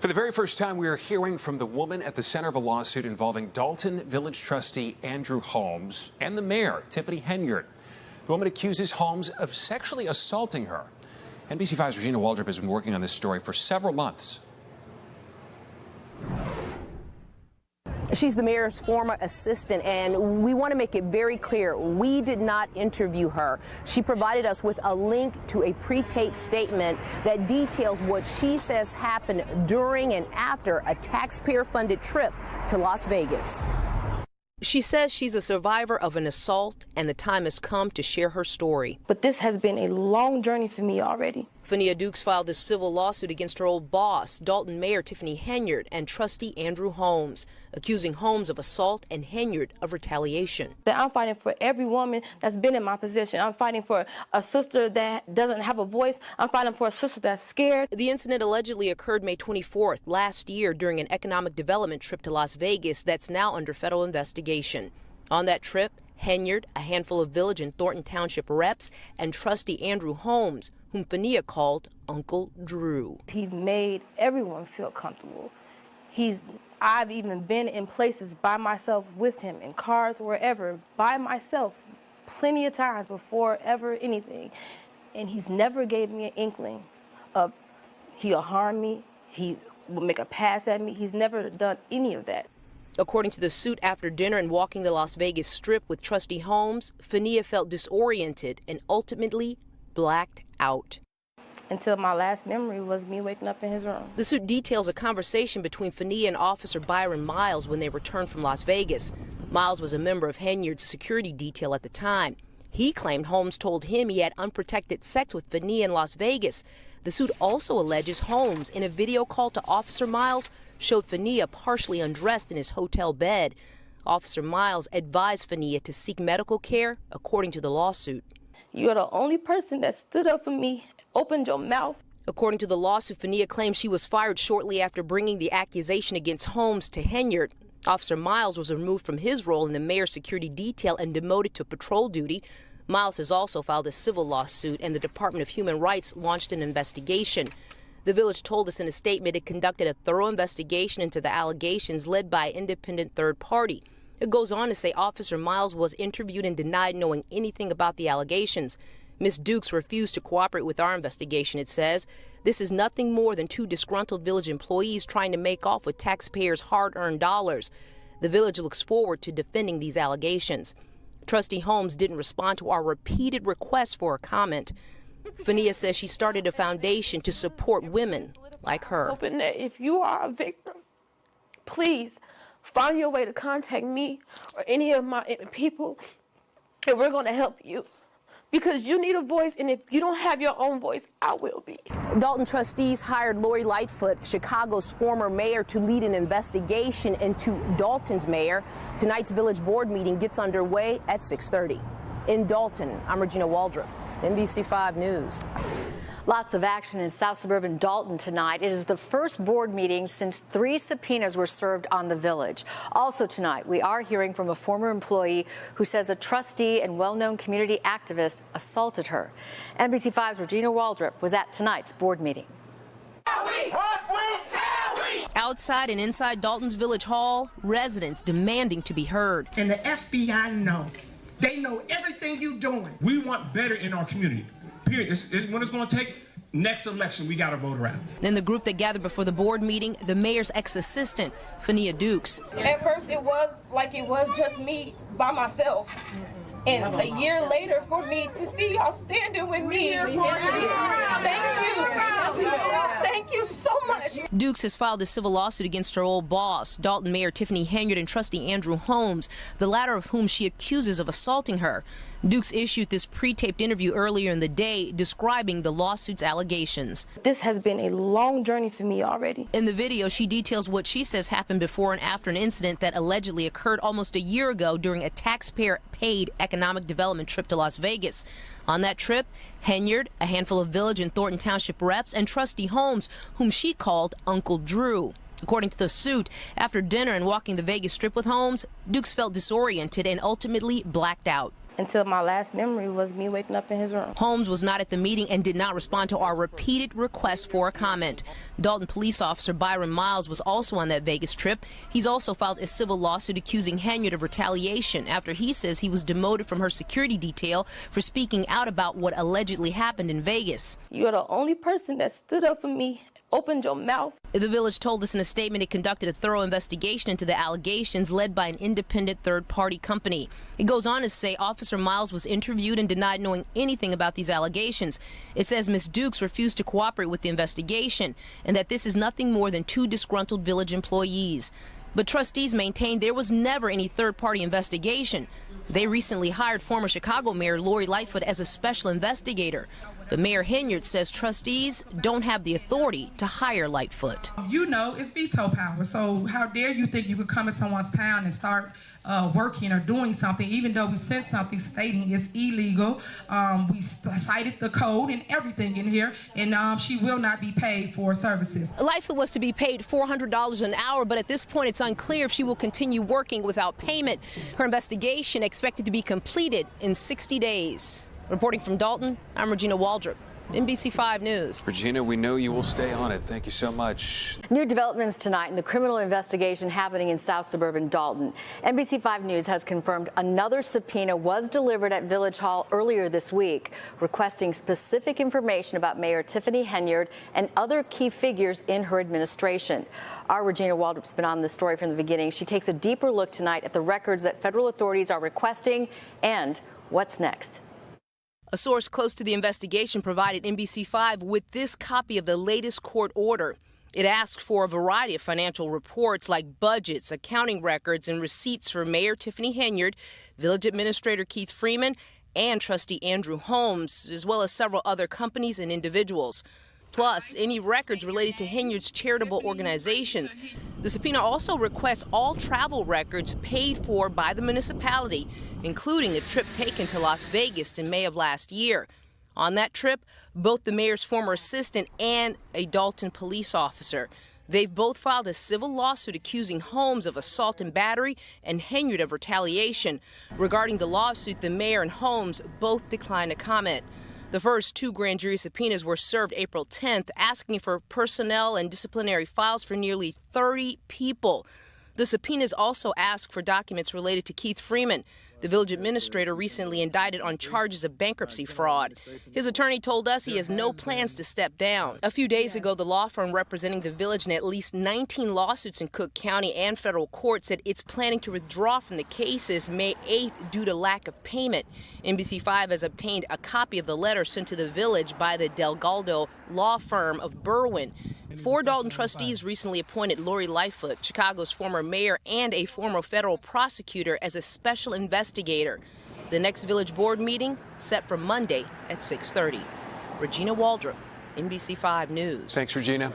For the very first time, we are hearing from the woman at the center of a lawsuit involving Dolton Village trustee Andrew Holmes and the mayor, Tiffany Henyard. The woman accuses Holmes of sexually assaulting her. NBC5's Regina Waldrop has been working on this story for several months. She's the mayor's former assistant, and we want to make it very clear, we did not interview her. She provided us with a link to a pre-taped statement that details what she says happened during and after a taxpayer-funded trip to Las Vegas. She says she's a survivor of an assault, and the time has come to share her story. But this has been a long journey for me already. Fania Dukes filed a civil lawsuit against her old boss, Dolton Mayor Tiffany Henyard, and trustee Andrew Holmes, accusing Holmes of assault and Henyard of retaliation. I'm fighting for every woman that's been in my position. I'm fighting for a sister that doesn't have a voice. I'm fighting for a sister that's scared. The incident allegedly occurred May 24th, last year, during an economic development trip to Las Vegas that's now under federal investigation. On that trip, Henyard, a handful of Village and Thornton Township reps, and trustee Andrew Holmes, whom Fania called Uncle Drew. He made everyone feel comfortable. I've even been in places by myself with him, in cars, wherever, by myself, plenty of times before ever anything. And he's never gave me an inkling of he'll harm me, he will make a pass at me. He's never done any of that. According to the suit, after dinner and walking the Las Vegas Strip with trustee Holmes, Fania felt disoriented and ultimately blacked out. Until my last memory was me waking up in his room. The suit details a conversation between Fania and Officer Byron Miles when they returned from Las Vegas. Miles was a member of Henyard's security detail at the time. He claimed Holmes told him he had unprotected sex with Fania in Las Vegas. The suit also alleges Holmes, in a video call to Officer Miles, showed Fania partially undressed in his hotel bed. Officer Miles advised Fania to seek medical care, according to the lawsuit. You're the only person that stood up for me, opened your mouth. According to the lawsuit, Fania claims she was fired shortly after bringing the accusation against Holmes to Henyard. Officer Miles was removed from his role in the mayor's security detail and demoted to patrol duty. Miles has also filed a civil lawsuit, and the Department of Human Rights launched an investigation. The village told us in a statement it conducted a thorough investigation into the allegations led by an independent third party. It goes on to say Officer Miles was interviewed and denied knowing anything about the allegations. Ms. Dukes refused to cooperate with our investigation, it says. This is nothing more than two disgruntled village employees trying to make off with taxpayers' hard-earned dollars. The village looks forward to defending these allegations. Trustee Holmes didn't respond to our repeated requests for a comment. Fania says she started a foundation to support women like her. Hoping that if you are a victim, please find your way to contact me or any of my people, and we're going to help you. Because you need a voice, and if you don't have your own voice, I will be. Dolton trustees hired Lori Lightfoot, Chicago's former mayor, to lead an investigation into Dolton's mayor. Tonight's village board meeting gets underway at 6:30. In Dolton, I'm Regina Waldrop, NBC5 News. Lots of action in South suburban Dolton tonight. It is the first board meeting since 3 subpoenas were served on the village. Also tonight, we are hearing from a former employee who says a trustee and well-known community activist assaulted her. NBC5's Regina Waldrop was at tonight's board meeting. Outside and inside Dolton's Village Hall, residents demanding to be heard. And the FBI know. They know everything you're doing. We want better in our community. Period. It's when it's going to take. Next election, we got to vote her out. In the group that gathered before the board meeting, the mayor's ex-assistant, Fania Dukes. At first, it was like it was just me by myself. And a year later, for me to see y'all standing with me, thank you. Thank you so much. Dukes has filed a civil lawsuit against her old boss, Dolton Mayor Tiffany Henyard, and trustee Andrew Holmes, the latter of whom she accuses of assaulting her. Dukes issued this pre-taped interview earlier in the day describing the lawsuit's allegations. This has been a long journey for me already. In the video, she details what she says happened before and after an incident that allegedly occurred almost a year ago during a taxpayer-paid economic development trip to Las Vegas. On that trip, Henyard, a handful of Village and Thornton Township reps, and trustee Holmes, whom she called Uncle Drew. According to the suit, after dinner and walking the Vegas Strip with Holmes, Dukes felt disoriented and ultimately blacked out. until my last memory was me waking up in his room. Holmes was not at the meeting and did not respond to our repeated requests for a comment. Dalton police officer Byron Miles was also on that Vegas trip. He's also filed a civil lawsuit accusing Henyard of retaliation after he says he was demoted from her security detail for speaking out about what allegedly happened in Vegas. You're the only person that stood up for me. Opened your mouth. The village told us in a statement it conducted a thorough investigation into the allegations led by an independent third-party company. It goes on to say Officer Miles was interviewed and denied knowing anything about these allegations. It says Ms. Dukes refused to cooperate with the investigation and that this is nothing more than two disgruntled village employees. But trustees maintain there was never any third-party investigation. They recently hired former Chicago Mayor Lori Lightfoot as a special investigator. But Mayor Henyard says trustees don't have the authority to hire Lightfoot. You know, it's veto power. So how dare you think you could come in someone's town and start working or doing something, even though we sent something stating it's illegal. We cited the code and everything in here, and she will not be paid for services. Lightfoot was to be paid $400 an hour, but at this point it's unclear if she will continue working without payment. Her investigation expected to be completed in 60 days. Reporting from Dalton, I'm Regina Waldrop, NBC5 News. Regina, we know you will stay on it. Thank you so much. New developments tonight in the criminal investigation happening in South Suburban Dalton. NBC5 News has confirmed another subpoena was delivered at Village Hall earlier this week, requesting specific information about Mayor Tiffany Henyard and other key figures in her administration. Our Regina Waldrop's been on this story from the beginning. She takes a deeper look tonight at the records that federal authorities are requesting and what's next. A source close to the investigation provided NBC5 with this copy of the latest court order. It asked for a variety of financial reports like budgets, accounting records, and receipts for Mayor Tiffany Henyard, Village Administrator Keith Freeman, and Trustee Andrew Holmes, as well as several other companies and individuals. Plus, any records related to Henyard's charitable organizations. The subpoena also requests all travel records paid for by the municipality, including a trip taken to Las Vegas in May of last year. On that trip, both the mayor's former assistant and a Dolton police officer. They've both filed a civil lawsuit accusing Holmes of assault and battery and Henyard of retaliation. Regarding the lawsuit, the mayor and Holmes both declined to comment. The first two grand jury subpoenas were served April 10th, asking for personnel and disciplinary files for nearly 30 people. The subpoenas also ask for documents related to Keith Freeman. The village administrator recently indicted on charges of bankruptcy fraud. His attorney told us he has no plans to step down. A few days ago, the law firm representing the village in at least 19 lawsuits in Cook County and federal court said it's planning to withdraw from the cases May 8th due to lack of payment. NBC5 has obtained a copy of the letter sent to the village by the Delgado law firm of Berwyn. 4 Dalton trustees recently appointed Lori Lightfoot, Chicago's former mayor and a former federal prosecutor, as a special investigator. The next village board meeting set for Monday at 6:30. Regina Waldrop, NBC5 News. Thanks, Regina.